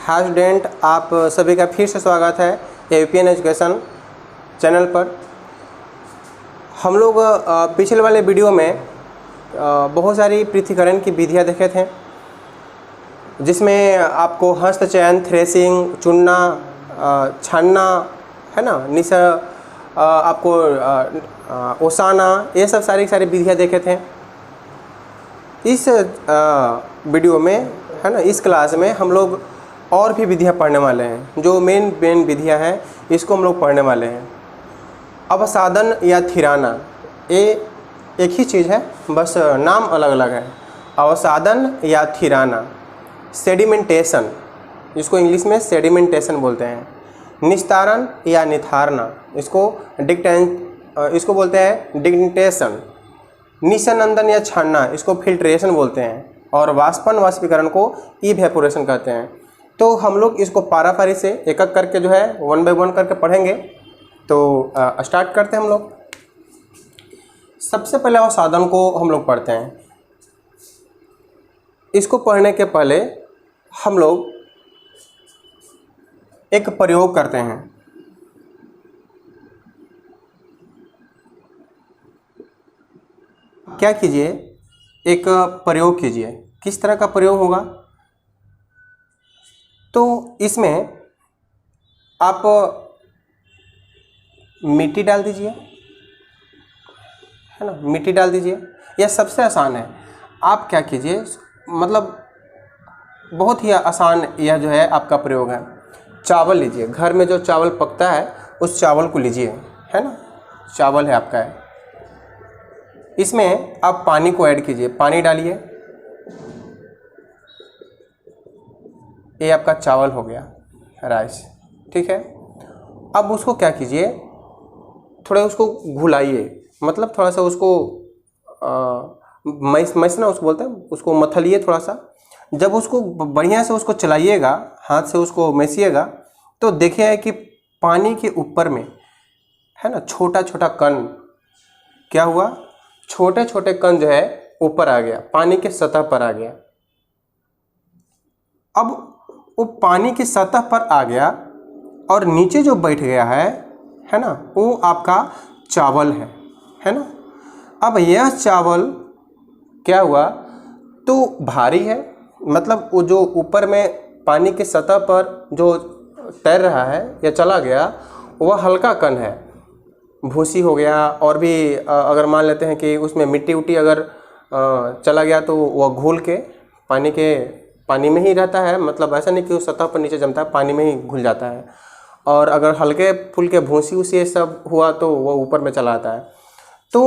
Hi student, आप सभी का फिर से स्वागत है एवीपीएन एजुकेशन चैनल पर। हम लोग पिछले वाले वीडियो में बहुत सारी पृथक्करण की विधियां देखे थे, जिसमें आपको हस्त चयन, थ्रेसिंग, चुनना, छानना, है ना, आपको ओसाना, ये सब सारी विधियां देखे थे। इस वीडियो में, है ना, इस क्लास में हम लोग और भी विधियां पढ़ने वाले हैं। जो मेन विधियां हैं इसको हम लोग पढ़ने वाले हैं। अवसादन या थिराना, ये एक ही चीज़ है, बस नाम अलग अलग है। अवसादन या थिराना, सेडिमेंटेशन, इसको इंग्लिश में सेडिमेंटेशन बोलते हैं। निस्तारण या निथारना, इसको बोलते हैं डिग्नेशन। निस्यंदन या छानना, इसको फिल्ट्रेशन बोलते हैं। और वाष्पीकरण को इवेपोरेशन कहते हैं। तो हम लोग इसको पारापारी से एक एक करके जो है 1 बाय 1 करके पढ़ेंगे। तो स्टार्ट करते हैं हम लोग। सबसे पहले अवसादन को हम लोग पढ़ते हैं। इसको पढ़ने के पहले हम लोग एक प्रयोग करते हैं। क्या कीजिए, एक प्रयोग कीजिए। किस तरह का प्रयोग होगा? तो इसमें आप मिट्टी डाल दीजिए, है ना, मिट्टी डाल दीजिए। यह सबसे आसान है। आप क्या कीजिए, मतलब बहुत ही आसान यह जो है आपका प्रयोग है। चावल लीजिए, घर में जो चावल पकता है उस चावल को लीजिए, है ना, चावल है आपका है। इसमें आप पानी को ऐड कीजिए, पानी डालिए। ये आपका चावल हो गया, राइस, ठीक है। अब उसको क्या कीजिए, थोड़ा उसको घुलाइए, मतलब थोड़ा सा उसको मैसना उसको बोलते हैं, उसको मथलिए थोड़ा सा। जब उसको बढ़िया से उसको चलाइएगा, हाथ से उसको मैसिएगा, तो देखिए कि पानी के ऊपर में, है ना, छोटा छोटा कण क्या हुआ, छोटे छोटे कण जो है ऊपर आ गया, पानी के सतह पर आ गया। अब वो पानी की सतह पर आ गया और नीचे जो बैठ गया है ना, वो आपका चावल है ना। अब यह चावल क्या हुआ, तो भारी है, मतलब वो जो ऊपर में पानी की सतह पर जो तैर रहा है या चला गया, वह हल्का कण है, भूसी हो गया। और भी अगर मान लेते हैं कि उसमें मिट्टी उट्टी अगर चला गया तो वह घुल के पानी में ही रहता है, मतलब ऐसा नहीं कि उस सतह पर नीचे जमता है, पानी में ही घुल जाता है। और अगर हल्के फुल्के भूसी उसी ये सब हुआ तो वो ऊपर में चला आता है। तो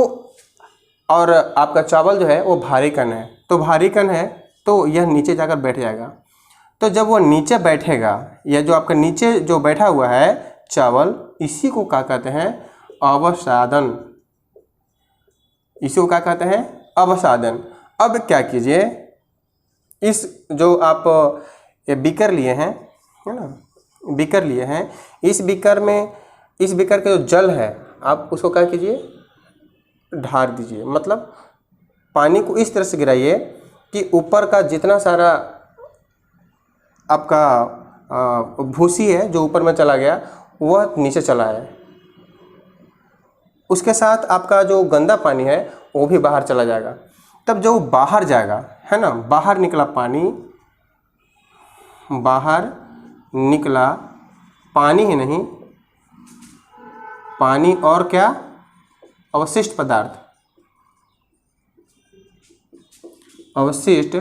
और आपका चावल जो है वो भारी कण है, तो भारी कण है तो यह नीचे जाकर बैठ जाएगा। तो जब वो नीचे बैठेगा, या जो आपका नीचे जो बैठा हुआ है चावल, इसी को क्या कहते हैं, अवसादन। इसी को क्या कहते हैं, अवसादन। अब क्या कीजिए, इस जो आप ये बीकर लिए हैं, है ना, बीकर लिए हैं, इस बीकर का जो जल है, आप उसको क्या कीजिए, ढार दीजिए। मतलब पानी को इस तरह से गिराइए कि ऊपर का जितना सारा आपका भूसी है जो ऊपर में चला गया, वह नीचे चला है। उसके साथ आपका जो गंदा पानी है वो भी बाहर चला जाएगा। तब जो बाहर जाएगा, है ना, बाहर निकला पानी, बाहर निकला पानी ही नहीं, पानी और क्या, अवशिष्ट पदार्थ, अवशिष्ट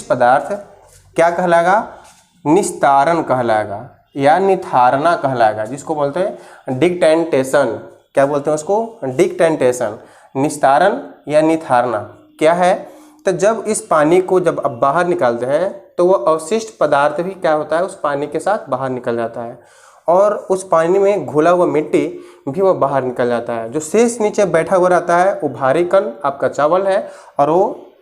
पदार्थ क्या कहलाएगा, निस्तारण कहलाएगा या निथारना कहलाएगा, जिसको बोलते हैं डिग्नेशन। क्या बोलते हैं उसको, डिग्नेशन। निस्तारण या निथारना क्या है, तो जब इस पानी को जब आप बाहर निकालते हैं तो वह अवशिष्ट पदार्थ भी क्या होता है, उस पानी के साथ बाहर निकल जाता है। और उस पानी में घुला हुआ मिट्टी भी वो बाहर निकल जाता है। जो शेष नीचे बैठा हुआ रहता है वो भारी कण आपका चावल है, और वो,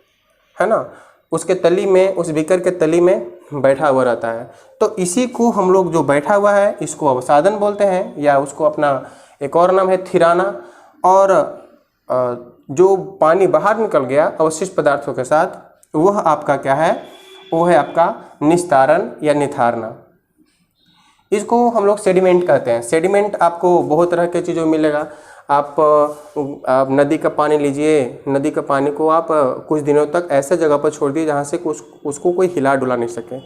है ना, उसके तली में, उस बीकर के तली में बैठा हुआ रहता है। तो इसी को हम लोग जो बैठा हुआ है इसको अवसादन बोलते हैं, या उसको अपना एक और नाम है थिराना। और जो पानी बाहर निकल गया अवशिष्ट पदार्थों के साथ, वह आपका क्या है, वो है आपका निस्तारण या निथारना। इसको हम लोग सेडिमेंट कहते हैं। सेडिमेंट आपको बहुत तरह के चीज़ों में मिलेगा। आप नदी का पानी लीजिए, नदी का पानी को आप कुछ दिनों तक ऐसे जगह पर छोड़ दिए जहाँ से उसको कोई हिला डुला नहीं सके,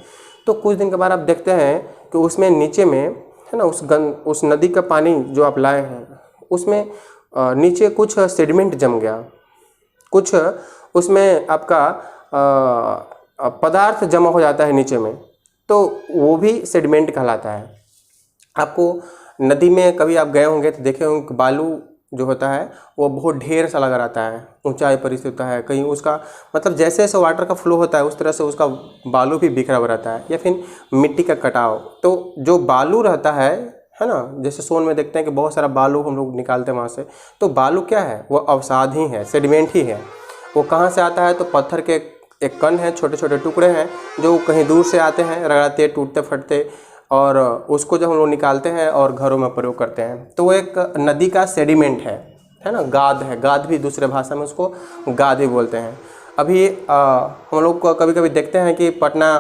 तो कुछ दिन के बाद आप देखते हैं कि उसमें नीचे में है ना, उस नदी का पानी जो आप लाए हैं उसमें नीचे कुछ सेडिमेंट जम गया, कुछ उसमें आपका पदार्थ जमा हो जाता है नीचे में, तो वो भी सेडिमेंट कहलाता है। आपको नदी में कभी आप गए होंगे तो देखे होंगे कि बालू जो होता है वो बहुत ढेर सा लगा रहता है, ऊंचाई पर स्थित होता है, कहीं उसका मतलब जैसे जैसे वाटर का फ्लो होता है उस तरह से उसका बालू भी बिखरा हुआ रहता है, या फिर मिट्टी का कटाव। तो जो बालू रहता है ना, जैसे सोन में देखते हैं कि बहुत सारा बालू हम लोग निकालते हैं वहाँ से, तो बालू क्या है, वो अवसाद ही है, सेडिमेंट ही है। वो कहाँ से आता है, तो पत्थर के एक कण है, छोटे छोटे टुकड़े हैं जो कहीं दूर से आते हैं, रगड़ाते टूटते फटते, और उसको जब हम लोग निकालते हैं और घरों में प्रयोग करते हैं तो वो एक नदी का सेडिमेंट है ना, गाद है। गाद भी दूसरे भाषा में उसको गाद ही बोलते हैं। अभी हम लोग को कभी कभी देखते हैं कि पटना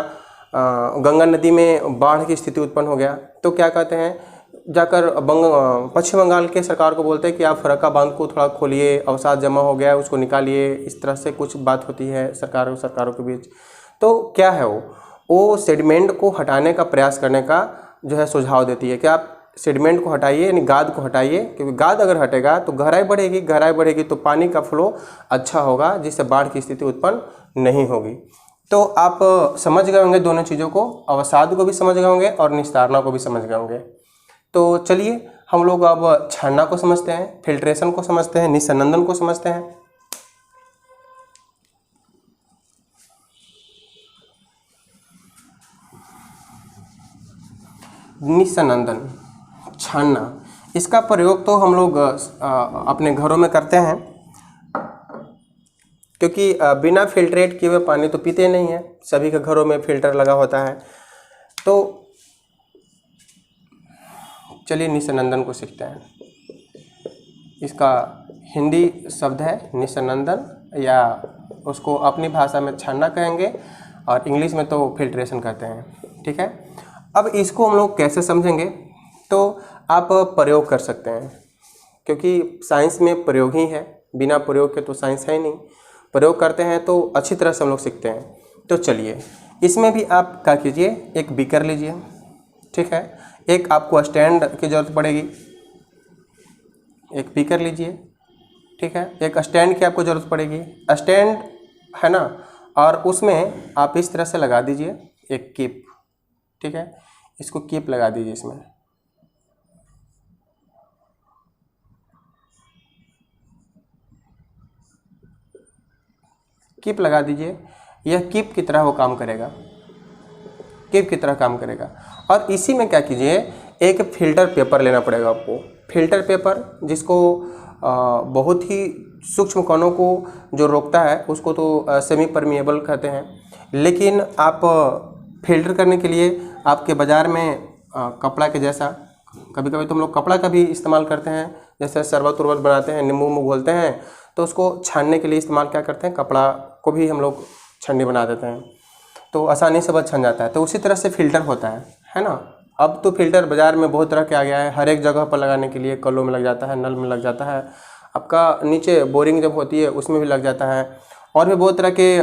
गंगा नदी में बाढ़ की स्थिति उत्पन्न हो गया, तो क्या कहते हैं, जाकर पश्चिम बंगाल के सरकार को बोलते हैं कि आप फरक्का बांध को थोड़ा खोलिए, अवसाद जमा हो गया है उसको निकालिए। इस तरह से कुछ बात होती है सरकारों के बीच। तो क्या है, वो सेडिमेंट को हटाने का प्रयास करने का जो है सुझाव देती है कि आप सेडिमेंट को हटाइए, यानी गाद को हटाइए, क्योंकि गाद अगर हटेगा तो गहराई बढ़ेगी, गहराई बढ़ेगी तो पानी का फ्लो अच्छा होगा, जिससे बाढ़ की स्थिति उत्पन्न नहीं होगी। तो आप समझ गए होंगे दोनों चीज़ों को, अवसाद को भी समझ गए होंगे और निस्तारना को भी समझ गए होंगे। तो चलिए हम लोग अब छानना को समझते हैं, फिल्ट्रेशन को समझते हैं, निस्संदन को समझते हैं। निस्संदन, छानना, इसका प्रयोग तो हम लोग अपने घरों में करते हैं, क्योंकि बिना फिल्ट्रेट किए हुए पानी तो पीते नहीं हैं, सभी के घरों में फिल्टर लगा होता है। तो चलिए निस्संदन को सीखते हैं। इसका हिंदी शब्द है निस्संदन, या उसको अपनी भाषा में छानना कहेंगे, और इंग्लिश में तो फिल्ट्रेशन कहते हैं, ठीक है। अब इसको हम लोग कैसे समझेंगे, तो आप प्रयोग कर सकते हैं, क्योंकि साइंस में प्रयोग ही है, बिना प्रयोग के तो साइंस है ही नहीं। प्रयोग करते हैं तो अच्छी तरह से हम लोग सीखते हैं। तो चलिए इसमें भी आप क्या कीजिए, एक बीकर लीजिए, ठीक है, एक आपको स्टैंड की ज़रूरत पड़ेगी, एक बीकर लीजिए, ठीक है, एक स्टैंड की आपको ज़रूरत पड़ेगी, स्टैंड है ना, और उसमें आप इस तरह से लगा दीजिए एक कीप, ठीक है, इसको कीप लगा दीजिए, इसमें कीप लगा दीजिए। यह कीप की तरह वो काम करेगा, कीप की तरह काम करेगा। और इसी में क्या कीजिए, एक फिल्टर पेपर लेना पड़ेगा आपको, फिल्टर पेपर जिसको बहुत ही सूक्ष्म कणों को जो रोकता है उसको तो सेमी परमिएबल कहते हैं, लेकिन आप फिल्टर करने के लिए आपके बाज़ार में कपड़ा के जैसा, कभी कभी तो हम लोग कपड़ा का भी इस्तेमाल करते हैं, जैसे शरबत उरबत बनाते हैं, नींबू उम्बू घोलते हैं, तो उसको छानने के लिए इस्तेमाल क्या करते हैं, कपड़ा को भी हम लोग छन्नी बना देते हैं, तो आसानी से बस छन जाता है। तो उसी तरह से फ़िल्टर होता है ना। अब तो फ़िल्टर बाज़ार में बहुत तरह के आ गया है, हर एक जगह पर लगाने के लिए, कलों में लग जाता है, नल में लग जाता है, आपका नीचे बोरिंग जब होती है उसमें भी लग जाता है, और भी बहुत तरह के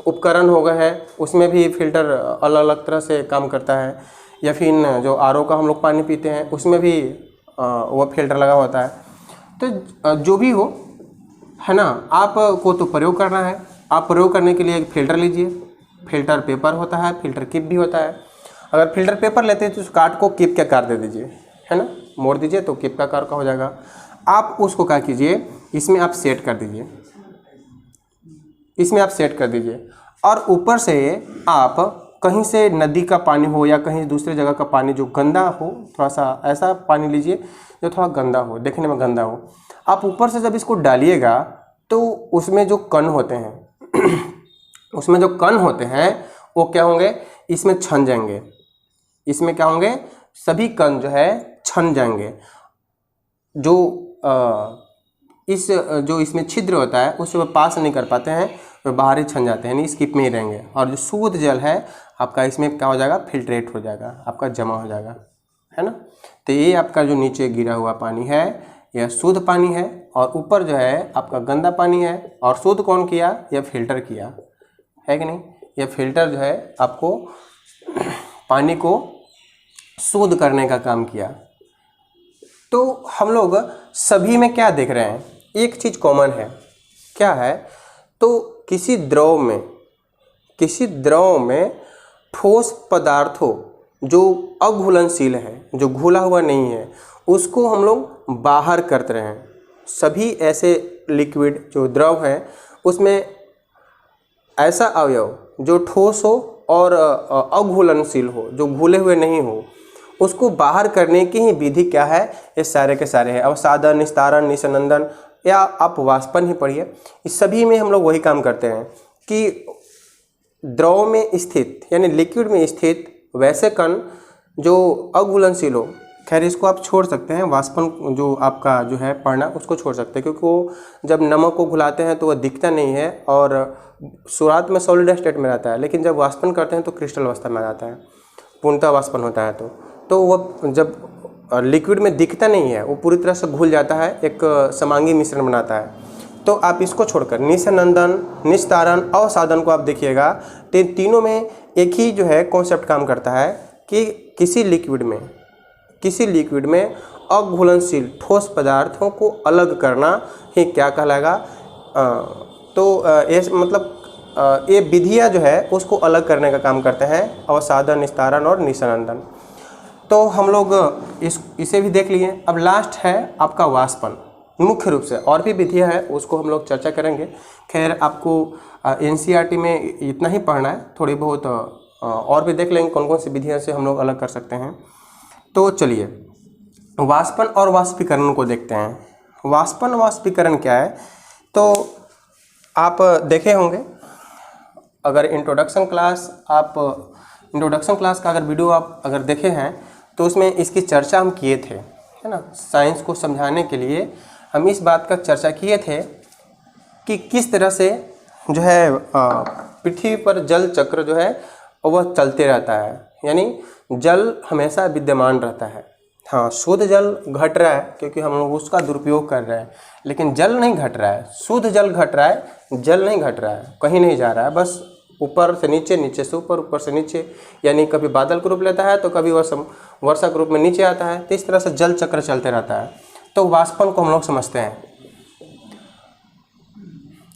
उपकरण हो गए हैं, उसमें भी फ़िल्टर अलग अलग तरह से काम करता है। या फिर जो आरओ का हम लोग पानी पीते हैं उसमें भी वो फ़िल्टर लगा होता है। तो जो भी हो है ना, आपको तो प्रयोग करना है। आप प्रयोग करने के लिए एक फ़िल्टर लीजिए, फ़िल्टर पेपर होता है, फ़िल्टर किप भी होता है। अगर फ़िल्टर पेपर लेते हैं तो उस काट को किप के आकार दे दीजिए, है ना, मोड़ दीजिए तो किप का आकार का हो जाएगा। आप उसको क्या कीजिए, इसमें आप सेट कर दीजिए, इसमें आप सेट कर दीजिए, और ऊपर से आप कहीं से नदी का पानी हो या कहीं दूसरे जगह का पानी जो गंदा हो, थोड़ा सा ऐसा पानी लीजिए जो थोड़ा गंदा हो, देखने में गंदा हो। आप ऊपर से जब इसको डालिएगा तो उसमें जो कण होते हैं उसमें जो कण होते हैं वो क्या होंगे, इसमें छन जाएंगे। इसमें क्या होंगे, सभी कण जो है छन जाएंगे। जो इसमें छिद्र होता है उससे वो पास नहीं कर पाते हैं, वे बाहर ही छन जाते हैं, यानी स्किप में ही रहेंगे। और जो शुद्ध जल है आपका इसमें क्या हो जाएगा, फिल्ट्रेट हो जाएगा, आपका जमा हो जाएगा, है ना। तो ये आपका जो नीचे गिरा हुआ पानी है यह शुद्ध पानी है, और ऊपर जो है आपका गंदा पानी है। और शुद्ध कौन किया, यह फिल्टर किया है कि नहीं। यह फिल्टर जो है आपको पानी को शुद्ध करने का काम किया। तो हम लोग सभी में क्या देख रहे हैं, एक चीज़ कॉमन है, क्या है, तो किसी द्रव में ठोस पदार्थों जो अघुलनशील है, जो घुला हुआ नहीं है, उसको हम लोग बाहर करते रहे हैं। सभी ऐसे लिक्विड जो द्रव है उसमें ऐसा अवयव जो ठोस हो और अघुलनशील हो, जो घुले हुए नहीं हो, उसको बाहर करने की ही विधि क्या है, ये सारे के सारे हैं। अवसादन, निस्तारण, निस्यंदन, या आप वाष्पन ही पढ़िए। इस सभी में हम लोग वही काम करते हैं कि द्रव में स्थित यानी लिक्विड में स्थित वैसे कण जो अघुलनशील हो, खैर इसको आप छोड़ सकते हैं, वाष्पन जो आपका जो है पढ़ना उसको छोड़ सकते हैं, क्योंकि वो जब नमक को घुलाते हैं तो वह दिखता नहीं है और शुरुआत में सॉलिड स्टेट में रहता है, लेकिन जब वाष्पन करते हैं तो क्रिस्टल अवस्था में आ जाता है, पूर्णतः वाष्पन होता है। तो वह जब लिक्विड में दिखता नहीं है, वो पूरी तरह से घुल जाता है, एक समांगी मिश्रण बनाता है। तो आप इसको छोड़कर निस्यंदन, निस्तारण, अवसादन को आप देखिएगा, तो तीनों में एक ही जो है कॉन्सेप्ट काम करता है कि किसी लिक्विड में अघुलनशील ठोस पदार्थों को अलग करना ही क्या कहलाएगा। ये मतलब ये विधियाँ जो है उसको अलग करने का काम करते हैं, अवसादन, निस्तारण और निस्यंदन। तो हम लोग इसे भी देख लिए। अब लास्ट है आपका वाष्पन। मुख्य रूप से और भी विधियाँ है, उसको हम लोग चर्चा करेंगे। खैर आपको एनसीईआरटी में इतना ही पढ़ना है, थोड़ी बहुत और भी देख लेंगे कौन कौन सी विधियाँ से हम लोग अलग कर सकते हैं। तो चलिए वाष्पन और वाष्पीकरण को देखते हैं। वाष्पन वाष्पीकरण क्या है, तो आप देखे होंगे, अगर इंट्रोडक्शन क्लास का अगर वीडियो आप अगर देखे हैं तो उसमें इसकी चर्चा हम किए थे, है ना। साइंस को समझाने के लिए हम इस बात का चर्चा किए थे कि किस तरह से जो है पृथ्वी पर जल चक्र जो है वह चलते रहता है, यानी जल हमेशा विद्यमान रहता है। हाँ, शुद्ध जल घट रहा है क्योंकि हम लोग उसका दुरुपयोग कर रहे हैं, लेकिन जल नहीं घट रहा है, शुद्ध जल घट रहा है, जल नहीं घट रहा है, कहीं नहीं जा रहा है, बस ऊपर से नीचे, नीचे से ऊपर, ऊपर से नीचे, यानी कभी बादल का रूप लेता है तो कभी वर्षा के रूप में नीचे आता है। तो इस तरह से जल चक्र चलते रहता है। तो वाष्पन को हम लोग समझते हैं।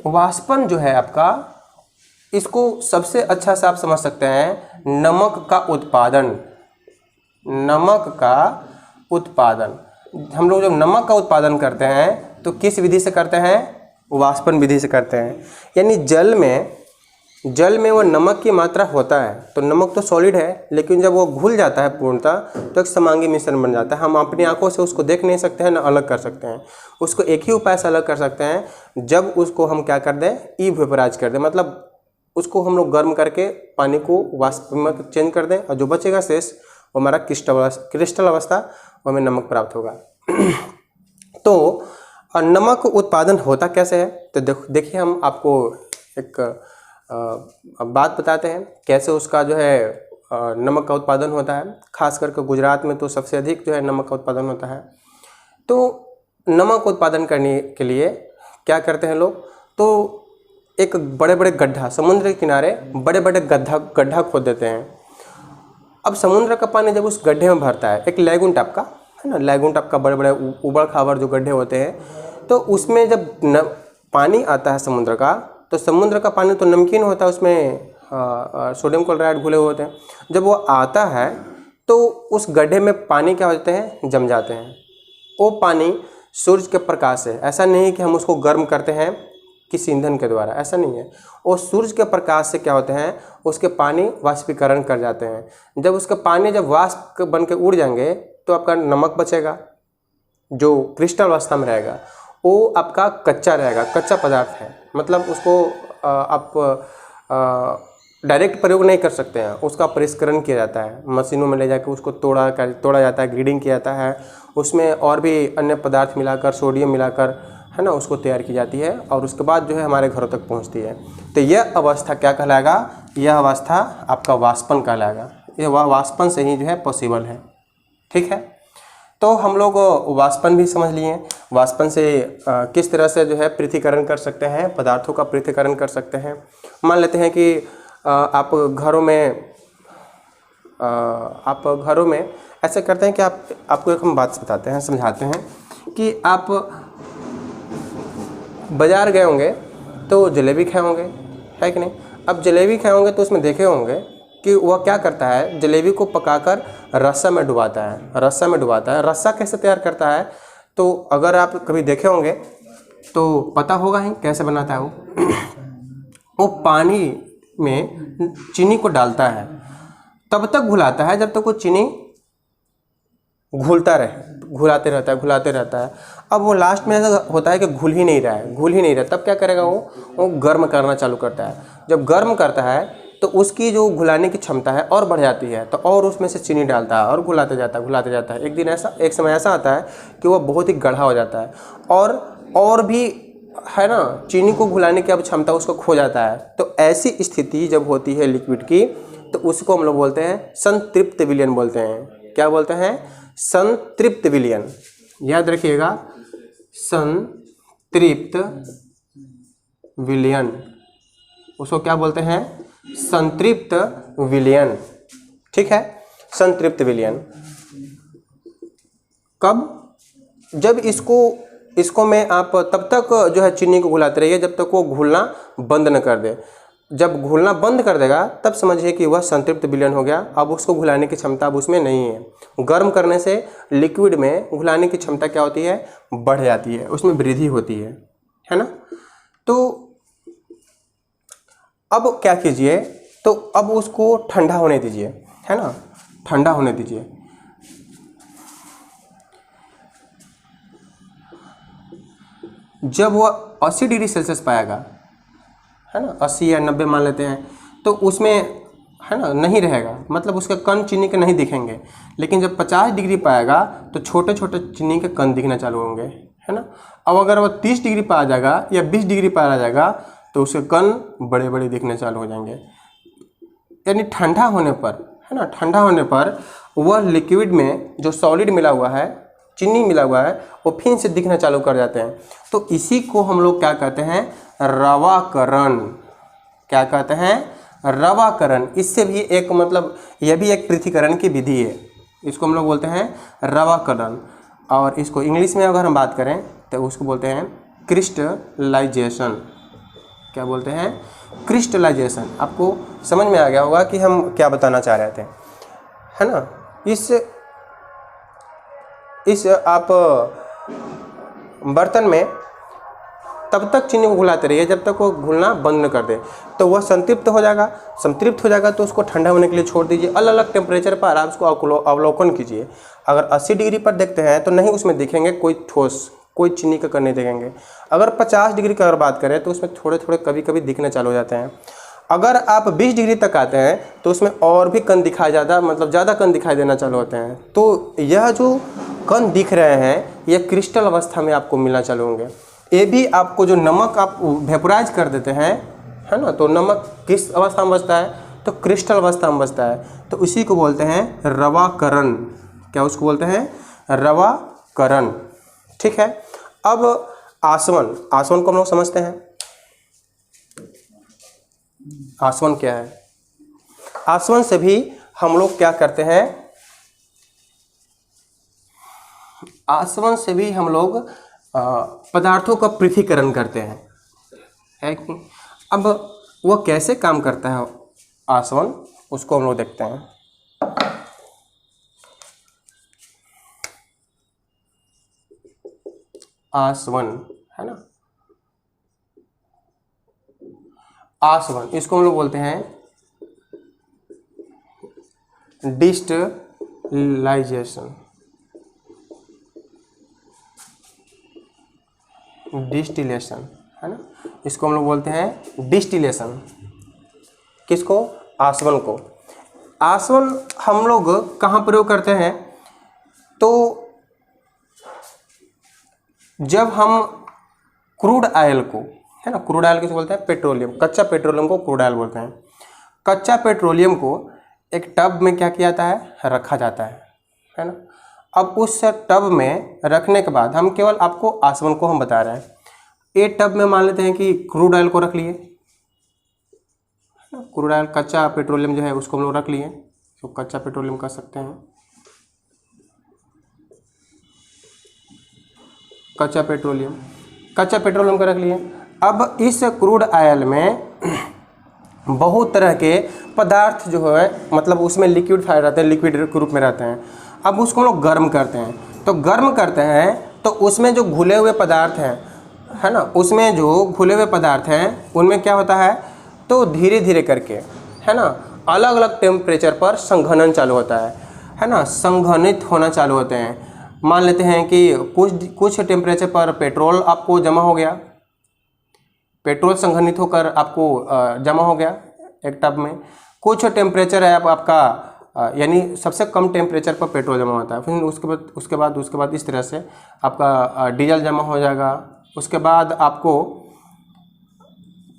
वाष्पन जो है आपका, इसको सबसे अच्छा से आप समझ सकते हैं, नमक का उत्पादन। हम लोग जब नमक का उत्पादन करते हैं तो किस विधि से करते हैं, वाष्पन विधि से करते हैं। यानी जल में वो नमक की मात्रा होता है, तो नमक तो सॉलिड है, लेकिन जब वो घुल जाता है पूर्णतः तो एक समांगी मिश्रण बन जाता है। हम अपनी आंखों से उसको देख नहीं सकते हैं, ना अलग कर सकते हैं। उसको एक ही उपाय से अलग कर सकते हैं, जब उसको हम क्या कर दें, इवेपोराइज कर दें, मतलब उसको हम लोग गर्म करके पानी को वाष्प में चेंज कर दें, और जो बचेगा शेष वो हमारा क्रिस्टल अवस्था, वो हमें नमक प्राप्त होगा। तो नमक उत्पादन होता कैसे है, तो देखिए हम आपको एक बात बताते हैं कैसे उसका जो है नमक का उत्पादन होता है। खास करके गुजरात में तो सबसे अधिक जो है नमक का उत्पादन होता है। तो नमक उत्पादन करने के लिए क्या करते हैं लोग, तो एक बड़े बड़े गड्ढा, समुद्र के किनारे बड़े बड़े गड्ढा खोद देते हैं। अब समुद्र का पानी जब उस गड्ढे में भरता है, एक लैगून टाइप का, है ना, लैगून टाइप का बड़े बड़े उबड़ खाबड़ जो गड्ढे होते हैं, तो उसमें जब पानी आता है समुद्र का, तो समुद्र का पानी तो नमकीन होता है, उसमें सोडियम क्लोराइड घुले हुए होते हैं। जब वो आता है तो उस गड्ढे में पानी क्या होते हैं, जम जाते हैं। वो पानी सूर्य के प्रकाश से, ऐसा नहीं कि हम उसको गर्म करते हैं किसी ईंधन के द्वारा, ऐसा नहीं है। वो सूर्य के प्रकाश से क्या होते हैं, उसके पानी वाष्पीकरण कर जाते हैं। जब उसका पानी जब वाष्प बन के उड़ जाएंगे तो आपका नमक बचेगा, जो क्रिस्टल अवस्था में रहेगा वो आपका कच्चा रहेगा, कच्चा पदार्थ है, मतलब उसको आप डायरेक्ट प्रयोग नहीं कर सकते हैं। उसका परिष्करण किया जाता है, मशीनों में ले जाकर उसको तोड़ा जाता है, ग्रेडिंग किया जाता है, उसमें और भी अन्य पदार्थ मिलाकर, सोडियम मिलाकर, है है ना, उसको तैयार की जाती है और उसके बाद जो है हमारे घरों तक पहुंचती है। तो यह अवस्था क्या कहलाएगा, यह अवस्था आपका वाष्पन कहलाएगा। यह वाष्पन से ही जो है पॉसिबल है। ठीक है, तो हम लोग वाष्पन भी समझ लिए। वाष्पन से किस तरह से जो है पृथक्करण कर सकते हैं, पदार्थों का पृथक्करण कर सकते हैं। मान लेते हैं कि आप घरों में ऐसे करते हैं कि आपको एक हम बात बताते हैं, समझाते हैं कि आप बाज़ार गए होंगे तो जलेबी खाए होंगे, है कि नहीं। अब जलेबी खाए होंगे तो उसमें देखे होंगे कि वह क्या करता है, जलेबी को पकाकर रस्सा में डुबाता है। रस्सा कैसे तैयार करता है, तो अगर आप कभी देखे होंगे तो पता होगा ही कैसे बनाता है वो पानी में चीनी को डालता है, तब तक घुलाता है जब तक वो चीनी घुलाते रहता है। अब वो लास्ट में ऐसा होता है कि घुल ही नहीं रहा है, तब क्या करेगा, वो गर्म करना चालू करता है। जब गर्म करता है तो उसकी जो घुलाने की क्षमता है और बढ़ जाती है, तो और उसमें से चीनी डालता है और घुलाते जाता है। एक समय ऐसा आता है कि वो बहुत ही गाढ़ा हो जाता है और भी है ना, चीनी को घुलाने की अब क्षमता उसको खो जाता है। तो ऐसी स्थिति जब होती है लिक्विड की, तो उसको हम लोग बोलते हैं संतृप्त विलयन बोलते हैं। क्या बोलते हैं, संतृप्त विलयन। याद रखिएगा, संतृप्त विलयन, उसको क्या बोलते हैं, संतृप्त विलयन। ठीक है, संतृप्त विलयन। कब, जब इसको में आप तब तक जो है चीनी को घुलाते रहिए जब तक वो घुलना बंद न कर दे। जब घुलना बंद कर देगा तब समझिए कि वह संतृप्त विलयन हो गया। अब उसको घुलाने की क्षमता अब उसमें नहीं है। गर्म करने से लिक्विड में घुलाने की क्षमता क्या होती है, बढ़ जाती है, उसमें वृद्धि होती है ना। तो अब क्या कीजिए, तो अब उसको ठंडा होने दीजिए, है ना, ठंडा होने दीजिए। जब वह 80 डिग्री सेल्सियस पाएगा, है ना, 80 या 90 मान लेते हैं, तो उसमें है ना नहीं रहेगा, मतलब उसके कण चीनी के नहीं दिखेंगे। लेकिन जब 50 डिग्री पाएगा तो छोटे छोटे चीनी के कण दिखना चालू होंगे, है ना। अब अगर वो 30 डिग्री पर आ जाएगा या 20 डिग्री पर आ जाएगा तो उसके कण बड़े बड़े दिखने चालू हो जाएंगे। यानी ठंडा होने पर, है ना, ठंडा होने पर वह लिक्विड में जो सॉलिड मिला हुआ है, चीनी मिला हुआ है, वो फिर से दिखना चालू कर जाते हैं। तो इसी को हम लोग क्या कहते हैं, रवाकरण। क्या कहते हैं, रवाकरण। इससे भी एक मतलब यह भी एक पृथक्करण की विधि है, इसको हम लोग बोलते हैं रवाकरण। और इसको इंग्लिश में अगर हम बात करें तो उसको बोलते हैं क्रिस्टलाइजेशन। क्या बोलते हैं, क्रिस्टलाइजेशन। आपको समझ में आ गया होगा कि हम क्या बताना चाह रहे थे, है ना। इस आप बर्तन में तब तक चीनी को घुलाते रहिए जब तक वो घुलना बंद न कर दे, तो वह संतृप्त हो जाएगा। तो उसको ठंडा होने के लिए छोड़ दीजिए। अलग अलग टेम्परेचर पर आप उसको अवलोकन कीजिए। अगर 80 डिग्री पर देखते हैं तो नहीं उसमें दिखेंगे कोई ठोस, कोई चीनी का कण नहीं दिखेंगे। अगर 50 डिग्री की अगर बात करें तो उसमें थोड़े थोड़े कभी कभी दिखने चालू हो जाते हैं। अगर आप 20 डिग्री तक आते हैं तो उसमें और भी कण दिखाई ज़्यादा कण दिखाई देना चालू होते हैं। तो यह जो कण दिख रहे हैं यह क्रिस्टल अवस्था में आपको मिलना चालू होंगे। ये भी आपको जो नमक आप वेपोराइज कर देते हैं, है ना, तो नमक किस अवस्था में बचता है, तो क्रिस्टल अवस्था में बचता है। तो इसी को बोलते हैं रवाकरण। क्या उसको बोलते हैं, रवाकरण। ठीक है। अब आसवन को हम लोग समझते हैं। आसवन क्या है, आसवन से भी हम लोग क्या करते हैं, आसवन से भी हम लोग पदार्थों का पृथक्करण करते हैं, है कि। अब वह कैसे काम करता है आसवन, उसको हम लोग देखते हैं। आसवन, है ना, आसवन, इसको हम लोग बोलते हैं डिस्टिलेशन। डिस्टिलेशन, है ना, इसको हम लोग बोलते हैं डिस्टिलेशन। किसको, आसवन को। आसवन हम लोग कहाँ प्रयोग करते हैं, तो जब हम क्रूड ऑयल को, है ना, क्रूड ऑयल किसे बोलते हैं, पेट्रोलियम, कच्चा पेट्रोलियम को क्रूड ऑयल बोलते हैं। कच्चा पेट्रोलियम को एक टब में क्या किया जाता है, रखा जाता है ना। अब उस टब में रखने के बाद हम केवल आपको आसवन को हम बता रहे हैं। एक टब में मान लेते हैं कि क्रूड ऑयल को रख लिए, क्रूड ऑयल कच्चा पेट्रोलियम जो है उसको हम लोग रख लिए, तो कच्चा पेट्रोलियम कर सकते हैं, कच्चा पेट्रोलियम का रख लिए। अब इस क्रूड ऑयल में बहुत तरह के पदार्थ जो है, मतलब उसमें लिक्विड फायर रहते हैं, लिक्विड रूप में रहते हैं। अब उसको हम लोग गर्म करते हैं, तो गर्म करते हैं तो उसमें जो घुले हुए पदार्थ हैं, है ना, उसमें जो घुले हुए पदार्थ हैं उनमें क्या होता है, तो धीरे धीरे करके, है ना, अलग अलग टेम्परेचर पर संघनन चालू होता है ना, संघनित होना चालू होते हैं। मान लेते हैं कि कुछ टेम्परेचर पर पेट्रोल आपको जमा हो गया, पेट्रोल संघनित होकर आपको जमा हो गया एक टब में। कुछ टेम्परेचर है आपका, यानी सबसे कम टेम्परेचर पर पेट्रोल जमा होता है, फिर उसके बाद इस तरह से आपका डीजल जमा हो जाएगा, उसके बाद आपको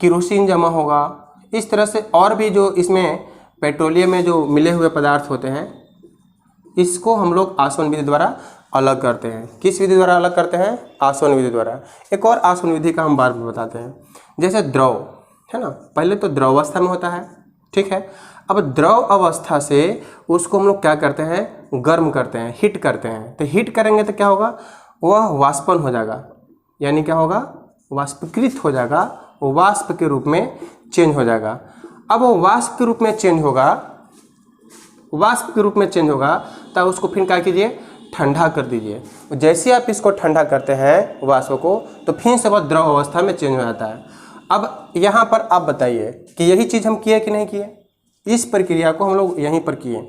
केरोसिन जमा होगा। इस तरह से और भी जो इसमें पेट्रोलियम में जो मिले हुए पदार्थ होते हैं, इसको हम लोग आसवन विधि द्वारा अलग करते हैं। किस विधि द्वारा अलग करते हैं, आसवन विधि द्वारा। एक और आसवन विधि का हम बाद में बताते हैं। जैसे द्रव, है ना, पहले तो द्रव अवस्था में होता है, ठीक है। अब द्रव अवस्था से उसको हम लोग क्या करते हैं, गर्म करते हैं, हीट करते हैं। तो हीट करेंगे तो क्या होगा, वह वाष्पन हो जाएगा, यानी क्या होगा, वाष्पीकृत हो जाएगा, वो वाष्प के रूप में चेंज हो जाएगा। अब वो वाष्प के रूप में चेंज होगा, तब उसको फिर क्या कीजिए, ठंडा कर दीजिए। जैसे आप इसको ठंडा करते हैं वाष्प को, तो फिर से वह द्रव अवस्था में चेंज हो जाता है। अब यहाँ पर आप बताइए कि यही चीज़ हम किए कि नहीं किए, इस प्रक्रिया को हम लोग यहीं पर किए।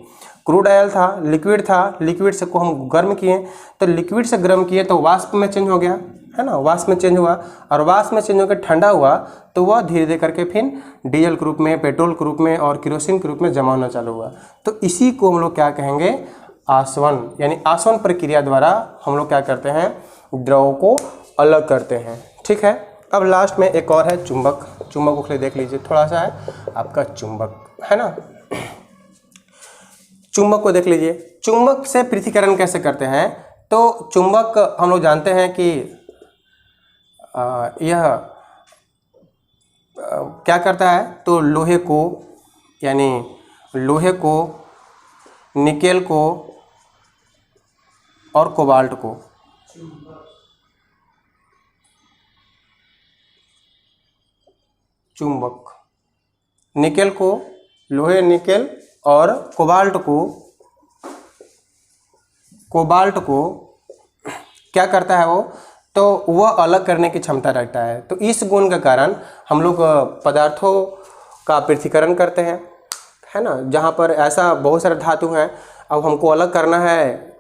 क्रूड ऑयल था, लिक्विड से को हम गर्म किए, तो लिक्विड से गर्म किए तो वाष्प में चेंज हो गया, है ना, वाष्प में चेंज हुआ, और वाष्प में चेंज होकर ठंडा हुआ, तो वह धीरे धीरे करके फिर डीजल के रूप में, पेट्रोल के रूप में और केरोसिन के रूप में जमा होना चालू हुआ। तो इसी को हम लोग क्या कहेंगे, आसवन, यानी आसवन प्रक्रिया द्वारा हम लोग क्या करते हैं, द्रव को अलग करते हैं, ठीक है। अब लास्ट में एक और है चुंबक। चुंबक को देख लीजिए, थोड़ा सा है आपका चुंबक, है ना। चुंबक को देख लीजिए, चुंबक से पृथक्करण कैसे करते हैं। तो चुंबक हम लोग जानते हैं कि यह क्या करता है, तो लोहे को, निकेल को और कोबाल्ट को, चुंबक, निकेल को, लोहे, निकेल और कोबाल्ट को क्या करता है वो, तो वह अलग करने की क्षमता रखता है। तो इस गुण के कारण हम लोग पदार्थों का पृथक्करण करते हैं, है ना। जहाँ पर ऐसा बहुत सारे धातु हैं, अब हमको अलग करना है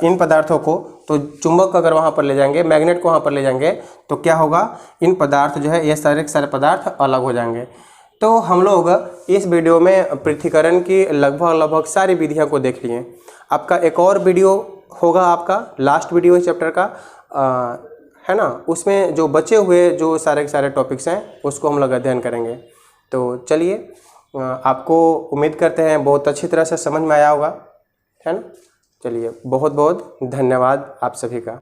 इन पदार्थों को, तो चुंबक अगर वहाँ पर ले जाएंगे, मैग्नेट को वहाँ पर ले जाएंगे, तो क्या होगा, इन पदार्थ जो है, ये सारे पदार्थ अलग हो जाएंगे। तो हम लोग इस वीडियो में पृथक्करण की लगभग सारी विधियों को देख लिए। आपका एक और वीडियो होगा, आपका लास्ट वीडियो इस चैप्टर का, है ना, उसमें जो बचे हुए जो सारे टॉपिक्स हैं उसको हम लोग अध्ययन करेंगे। तो चलिए, आपको उम्मीद करते हैं बहुत अच्छी तरह से समझ में आया होगा, है ना। चलिए, बहुत बहुत धन्यवाद आप सभी का।